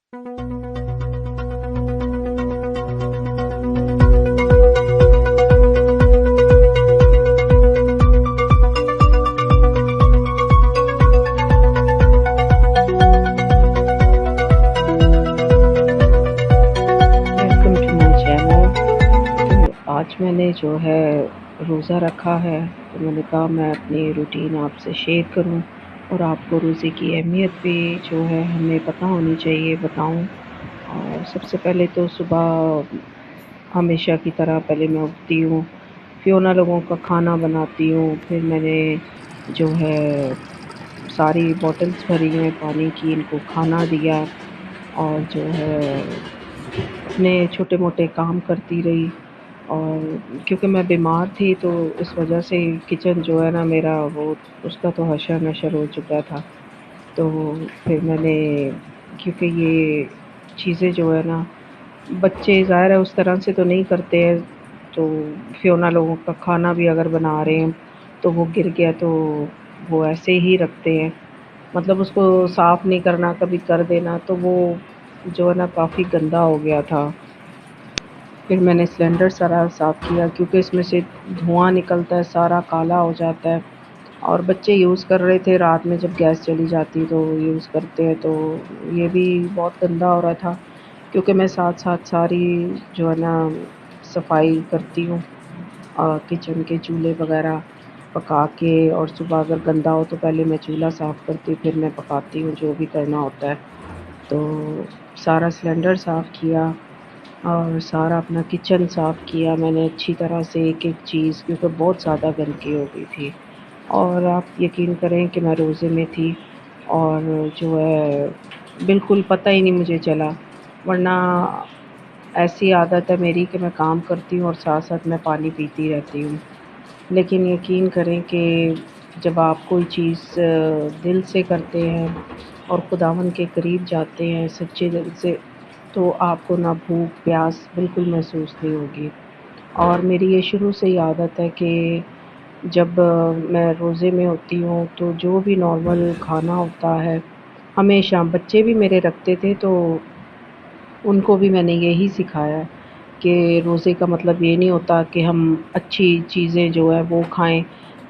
Welcome to my channel. तो आज मैंने जो है रोज़ा रखा है, तो मैंने कहा मैं अपनी रूटीन आपसे शेयर करूं और आपको रोज़े की अहमियत भी जो है हमें पता होनी चाहिए बताऊं। और सबसे पहले तो सुबह हमेशा की तरह पहले मैं उठती हूँ, फियोना लोगों का खाना बनाती हूँ, फिर मैंने जो है सारी बॉटल्स भरी हैं पानी की, इनको खाना दिया और जो है अपने छोटे-मोटे काम करती रही। और क्योंकि मैं बीमार थी तो इस वजह से किचन जो है ना मेरा वो उसका तो हशर-नशर हो चुका था। तो फिर मैंने क्योंकि ये चीज़ें जो है ना बच्चे ज़ाहिर है उस तरह से तो नहीं करते हैं, तो फियोना लोगों का खाना भी अगर बना रहे हैं तो वो गिर गया तो वो ऐसे ही रखते हैं, मतलब उसको साफ़ नहीं करना, कभी कर देना, तो वो जो है ना काफ़ी गंदा हो गया था। फिर मैंने सिलेंडर सारा साफ़ किया क्योंकि इसमें से धुआँ निकलता है, सारा काला हो जाता है। और बच्चे यूज़ कर रहे थे रात में, जब गैस चली जाती तो यूज़ करते हैं, तो ये भी बहुत गंदा हो रहा था। क्योंकि मैं साथ-साथ सारी जो है ना सफाई करती हूँ, किचन के चूल्हे वगैरह पका के, और सुबह अगर गंदा हो तो पहले मैं चूल्हा साफ़ करती हूँ, फिर मैं पकाती हूँ जो भी करना होता है। तो सारा सिलेंडर साफ़ किया और सारा अपना किचन साफ़ किया मैंने अच्छी तरह से, एक-एक चीज़, क्योंकि बहुत ज़्यादा गंदगी हो गई थी। और आप यकीन करें कि मैं रोज़े में थी और जो है बिल्कुल पता ही नहीं मुझे चला, वरना ऐसी आदत है मेरी कि मैं काम करती हूँ और साथ-साथ मैं पानी पीती रहती हूँ। लेकिन यकीन करें कि जब आप कोई चीज़ दिल से करते हैं और खुदावंद के करीब जाते हैं सच्चे दिल से, तो आपको ना भूख प्यास बिल्कुल महसूस नहीं होगी। और मेरी ये शुरू से ही आदत है कि जब मैं रोज़े में होती हूँ तो जो भी नॉर्मल खाना होता है, हमेशा बच्चे भी मेरे रखते थे, तो उनको भी मैंने यही सिखाया कि रोज़े का मतलब ये नहीं होता कि हम अच्छी चीज़ें जो है वो खाएँ,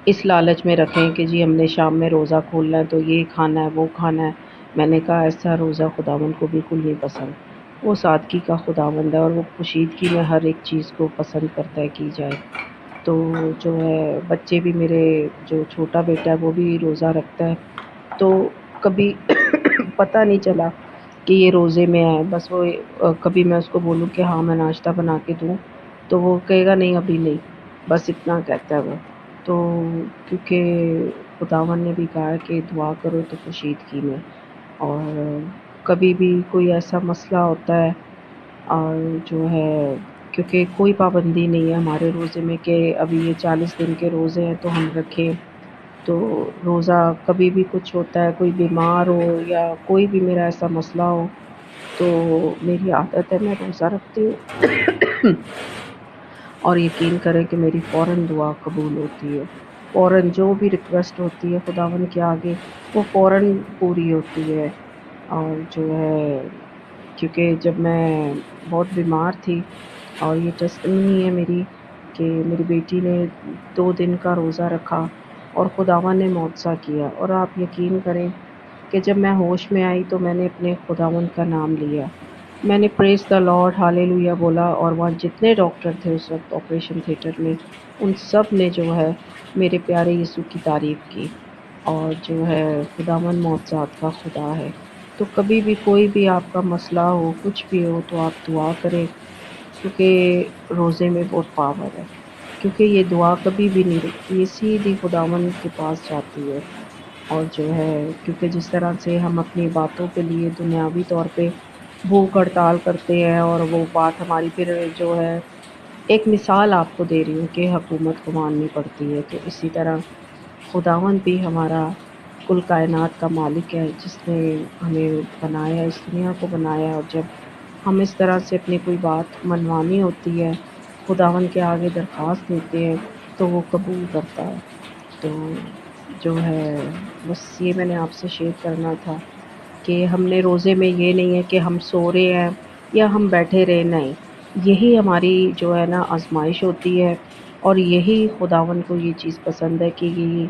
इस लालच में रखें कि जी हमने शाम में रोज़ा खोलना है तो ये खाना है, वो खाना है। मैंने कहा ऐसा रोज़ा खुदावंद को बिल्कुल नहीं पसंद। वो सादगी का खुदावंद है और वो पोशीदगी में हर एक चीज़ को पसंद करता है की जाए। तो जो है बच्चे भी मेरे, जो छोटा बेटा है वो भी रोज़ा रखता है, तो कभी पता नहीं चला कि ये रोज़े में है। बस वो कभी मैं उसको बोलूँ कि हाँ, मैं नाश्ता बना के दूँ, तो वो कहेगा नहीं अभी नहीं, बस इतना कहता है वो। तो क्योंकि खुदावंद ने भी कहा है कि दुआ करो तो पोशीदगी में। और कभी भी कोई ऐसा मसला होता है और जो है, क्योंकि कोई पाबंदी नहीं है हमारे रोज़े में कि अभी ये 40 दिन के रोज़े हैं तो हम रखें। तो रोज़ा कभी भी कुछ होता है, कोई बीमार हो या कोई भी मेरा ऐसा मसला हो, तो मेरी आदत है मैं रोज़ा रखती हूँ। और यकीन करें कि मेरी फ़ौरन दुआ कबूल होती है। फ़ौरन जो भी रिक्वेस्ट होती है खुदावंद के आगे, वो फ़ौरन पूरी होती है। और जो है क्योंकि जब मैं बहुत बीमार थी, और ये टेस्टिमनी है मेरी कि मेरी बेटी ने 2 दिन का रोज़ा रखा और खुदावंद ने मुआवज़ा किया। और आप यकीन करें कि जब मैं होश में आई तो मैंने अपने खुदावंद का नाम लिया। मैंने प्रेज़ द लॉर्ड हालेलुया बोला, और वहाँ जितने डॉक्टर थे उस वक़्त ऑपरेशन थिएटर में, उन सब ने जो है मेरे प्यारे यीशु की तारीफ़ की। और जो है खुदावंद मुआवज़ात का खुदा है। तो कभी भी कोई भी आपका मसला हो, कुछ भी हो, तो आप दुआ करें, क्योंकि रोज़े में बहुत पावर है। क्योंकि ये दुआ कभी भी नहीं रुकती, ये सीधी खुदावंद के पास जाती है। और जो है क्योंकि जिस तरह से हम अपनी बातों के लिए दुनियावी तौर पे भूख हड़ताल करते हैं, और वो बात हमारी फिर जो है, एक मिसाल आपको दे रही हूँ कि हुकूमत को माननी पड़ती है, तो इसी तरह खुदावंद भी हमारा कुल कायनात का मालिक है, जिसने हमें बनाया, इस दुनिया को बनाया। और जब हम इस तरह से अपनी कोई बात मनवानी होती है, खुदावंद के आगे दरख्वास्त देते हैं, तो वो कबूल करता है। तो जो है बस ये मैंने आपसे शेयर करना था کہ ہم نے روزے میں یہ نہیں ہے کہ ہم سو رہے ہیں یا ہم بیٹھے رہے، نہیں، یہی ہماری جو ہے نا آزمائش ہوتی ہے، اور یہی خداوند کو یہ چیز پسند ہے کہ یہ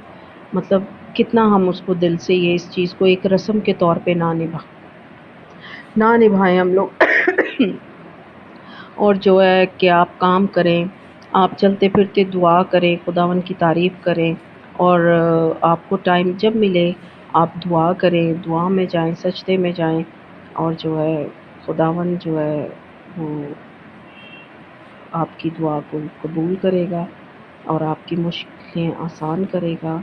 مطلب کتنا ہم اس کو دل سے یہ اس چیز کو ایک رسم کے طور پہ نہ نبھائیں ہم لوگ اور جو ہے کہ آپ کام کریں، آپ چلتے پھرتے دعا کریں، خداوند کی تعریف کریں، اور آپ کو ٹائم جب ملے آپ دعا کریں، دعا میں جائیں، سجدے میں جائیں، اور جو ہے خداوند جو ہے وہ آپ کی دعا کو قبول کرے گا اور آپ کی مشکلیں آسان کرے گا۔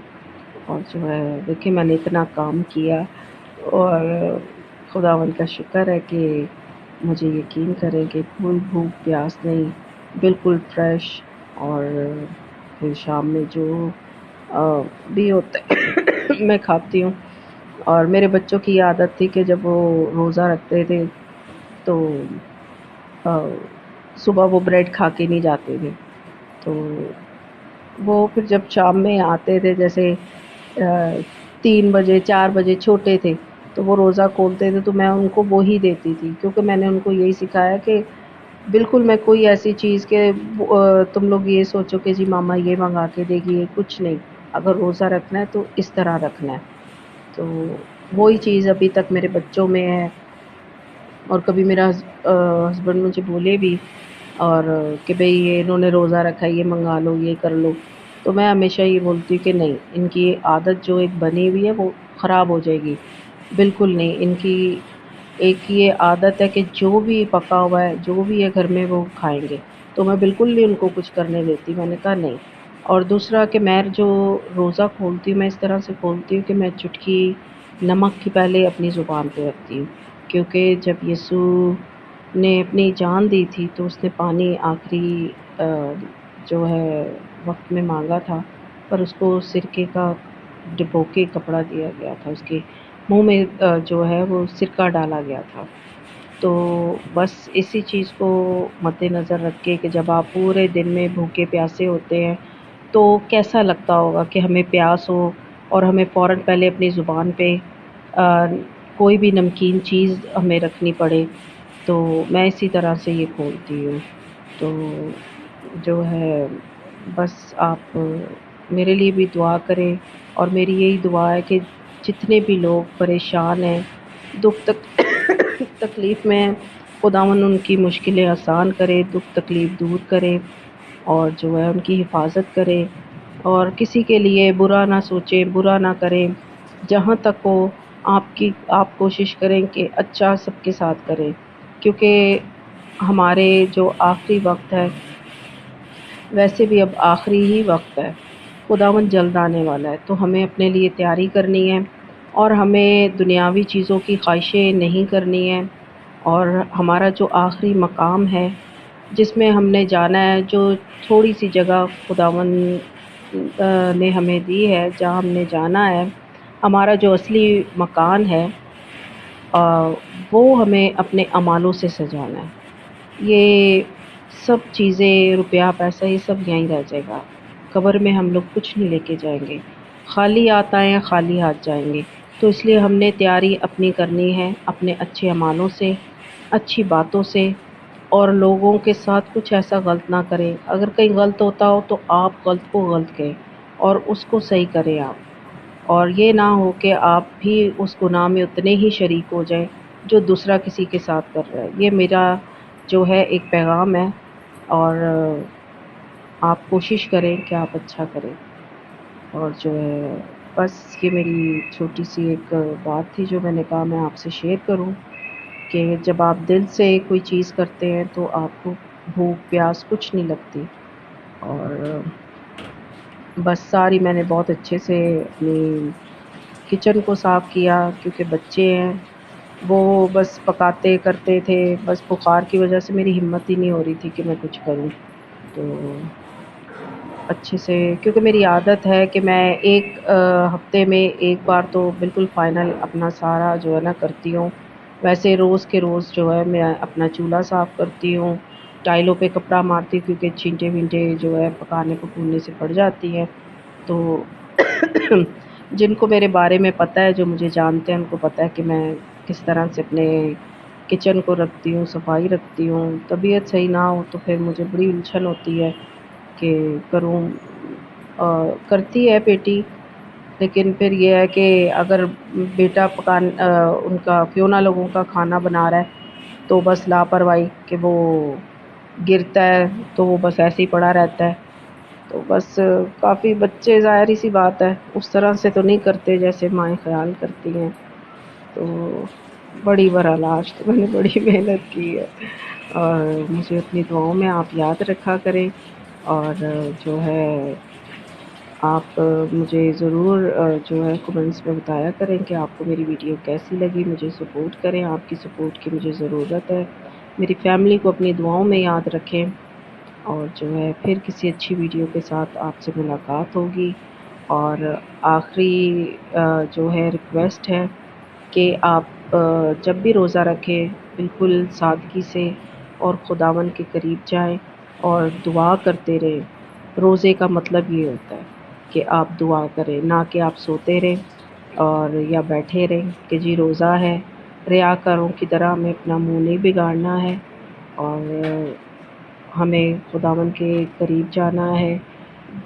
اور جو ہے دیکھیں میں نے اتنا کام کیا، اور خداوند کا شکر ہے کہ مجھے یقین کریں کہ کوئی بھوک پیاس نہیں، بالکل فریش، اور پھر شام میں جو بھی ہوتا ہے میں کھاتی ہوں۔ اور میرے بچوں کی یہ عادت تھی کہ جب وہ روزہ رکھتے تھے تو صبح وہ بریڈ کھا کے نہیں جاتے تھے، تو وہ پھر جب شام میں آتے تھے جیسے 3 بجے 4 بجے چھوٹے تھے تو وہ روزہ کھولتے تھے تو میں ان کو وہی دیتی تھی، کیونکہ میں نے ان کو یہی سکھایا کہ بالکل میں کوئی ایسی چیز کہ تم لوگ یہ سوچو کہ جی ماما یہ منگا کے دے گی، یہ کچھ نہیں، اگر روزہ رکھنا ہے تو اس طرح رکھنا ہے۔ تو وہی چیز ابھی تک میرے بچوں میں ہے، اور کبھی میرا ہسبینڈ مجھے بولے بھی اور کہ بھئی یہ انہوں نے روزہ رکھا ہے، یہ منگا لو، یہ کر لو، تو میں ہمیشہ یہ بولتی ہوں کہ نہیں، ان کی عادت جو ایک بنی ہوئی ہے وہ خراب ہو جائے گی، بالکل نہیں۔ ان کی ایک یہ عادت ہے کہ جو بھی پکا ہوا ہے جو بھی ہے گھر میں وہ کھائیں گے، تو میں بالکل نہیں ان کو کچھ کرنے دیتی، میں نے کہا نہیں۔ اور دوسرا کہ میں جو روزہ کھولتی ہوں میں اس طرح سے کھولتی ہوں کہ میں چٹکی نمک کی پہلے اپنی زبان پہ رکھتی ہوں، کیونکہ جب یسوع نے اپنی جان دی تھی تو اس نے پانی آخری جو ہے وقت میں مانگا تھا، پر اس کو سرکے کا ڈبو کے کپڑا دیا گیا تھا، اس کے منہ میں جو ہے وہ سرکہ ڈالا گیا تھا۔ تو بس اسی چیز کو مد نظر رکھ کے کہ جب آپ پورے دن میں بھوکے پیاسے ہوتے ہیں تو کیسا لگتا ہوگا کہ ہمیں پیاس ہو اور ہمیں فوراً پہلے اپنی زبان پہ آ، کوئی بھی نمکین چیز ہمیں رکھنی پڑے، تو میں اسی طرح سے یہ کھولتی ہوں۔ تو جو ہے بس آپ میرے لیے بھی دعا کریں، اور میری یہی دعا ہے کہ جتنے بھی لوگ پریشان ہیں، دکھ تکلیف میں ہیں، خداوند ان کی مشکلیں آسان کرے، دکھ تکلیف دور کرے، اور جو ہے ان کی حفاظت کرے، اور کسی کے لیے برا نہ سوچیں، برا نہ کریں، جہاں تک ہو آپ کوشش کریں کہ اچھا سب کے ساتھ کریں، کیونکہ ہمارے جو آخری وقت ہے ویسے بھی اب آخری ہی وقت ہے، خداوند جلد آنے والا ہے، تو ہمیں اپنے لیے تیاری کرنی ہے، اور ہمیں دنیاوی چیزوں کی خواہشیں نہیں کرنی ہے، اور ہمارا جو آخری مقام ہے جس میں ہم نے جانا ہے، جو تھوڑی سی جگہ خداوند نے ہمیں دی ہے جہاں ہم نے جانا ہے، ہمارا جو اصلی مکان ہے آ، وہ ہمیں اپنے اعمالوں سے سجانا ہے۔ یہ سب چیزیں، روپیہ پیسہ، یہ سب یہیں رہ جائے گا، قبر میں ہم لوگ کچھ نہیں لے کے جائیں گے، خالی ہاتھ آئے ہیں خالی ہاتھ جائیں گے، تو اس لیے ہم نے تیاری اپنی کرنی ہے اپنے اچھے اعمالوں سے، اچھی باتوں سے، اور لوگوں کے ساتھ کچھ ایسا غلط نہ کریں، اگر کہیں غلط ہوتا ہو تو آپ غلط کو غلط کہیں اور اس کو صحیح کریں آپ، اور یہ نہ ہو کہ آپ بھی اس گناہ میں اتنے ہی شریک ہو جائیں جو دوسرا کسی کے ساتھ کر رہا ہے۔ یہ میرا جو ہے ایک پیغام ہے، اور آپ کوشش کریں کہ آپ اچھا کریں، اور جو ہے بس یہ میری چھوٹی سی ایک بات تھی جو میں نے کہا میں آپ سے شیئر کروں، کہ جب آپ دل سے کوئی چیز کرتے ہیں تو آپ کو بھوک پیاس کچھ نہیں لگتی۔ اور بس ساری میں نے بہت اچھے سے اپنی کچن کو صاف کیا، کیونکہ بچے ہیں وہ بس پکاتے کرتے تھے، بس بخار کی وجہ سے میری ہمت ہی نہیں ہو رہی تھی کہ میں کچھ کروں، تو اچھے سے، کیونکہ میری عادت ہے کہ میں ایک ہفتے میں ایک بار تو بالکل فائنل اپنا سارا جو ہے نا کرتی ہوں، ویسے روز کے روز جو ہے میں اپنا چولہا صاف کرتی ہوں، ٹائلوں پہ کپڑا مارتی ہوں کیونکہ چھینٹے وینٹے جو ہے پکانے پکونے سے پڑ جاتی ہیں، تو جن کو میرے بارے میں پتہ ہے، جو مجھے جانتے ہیں، ان کو پتہ ہے کہ میں किस तरह से अपने किचन को रखती हूँ, सफाई रखती हूँ। तबीयत सही ना हो तो फिर मुझे बड़ी उलझन होती है कि करूँ। करती है बेटी, लेकिन फिर ये है कि अगर बेटा उनका फ्योना लोगों का खाना बना रहा है तो बस लापरवाही कि वो गिरता है तो वो बस ऐसे ही पड़ा रहता है। तो बस काफ़ी बच्चे ज़ाहिर सी बात है उस तरह से तो नहीं करते जैसे माएँ ख़्याल करती हैं। तो बड़ी बहरहाल आज तो मैंने बड़ी मेहनत की है और मुझे अपनी दुआओं में आप याद रखा करें। और जो है आप मुझे ज़रूर जो है कमेंट्स में बताया करें कि आपको मेरी वीडियो कैसी लगी। मुझे सपोर्ट करें, आपकी सपोर्ट की मुझे ज़रूरत है। मेरी फैमिली को अपनी दुआओं में याद रखें और जो है फिर किसी अच्छी वीडियो के साथ आपसे मुलाकात होगी। और आखिरी जो है रिक्वेस्ट है कि आप जब भी रोज़ा रखें बिल्कुल सादगी से और खुदावंद के करीब जाएं और दुआ करते रहें। रोज़े का मतलब ये होता है कि आप दुआ करें, ना कि आप सोते रहें और या बैठे रहें कि जी रोज़ा है। रियाकारों की तरह हमें अपना मुँह नहीं बिगाड़ना है और हमें खुदावंद के करीब जाना है।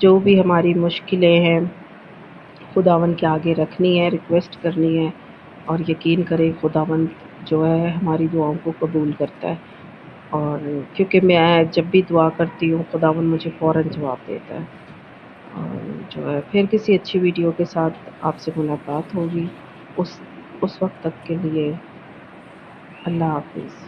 जो भी हमारी मुश्किलें हैं खुदावंद के आगे रखनी है, रिक्वेस्ट करनी है और यकीन करें खुदावंद जो है हमारी दुआओं को कबूल करता है। और क्योंकि मैं जब भी दुआ करती हूँ खुदावंद मुझे फ़ौरन जवाब देता है। और जो है फिर किसी अच्छी वीडियो के साथ आपसे मुलाकात होगी। उस वक़्त तक के लिए अल्लाह हाफ़िज़।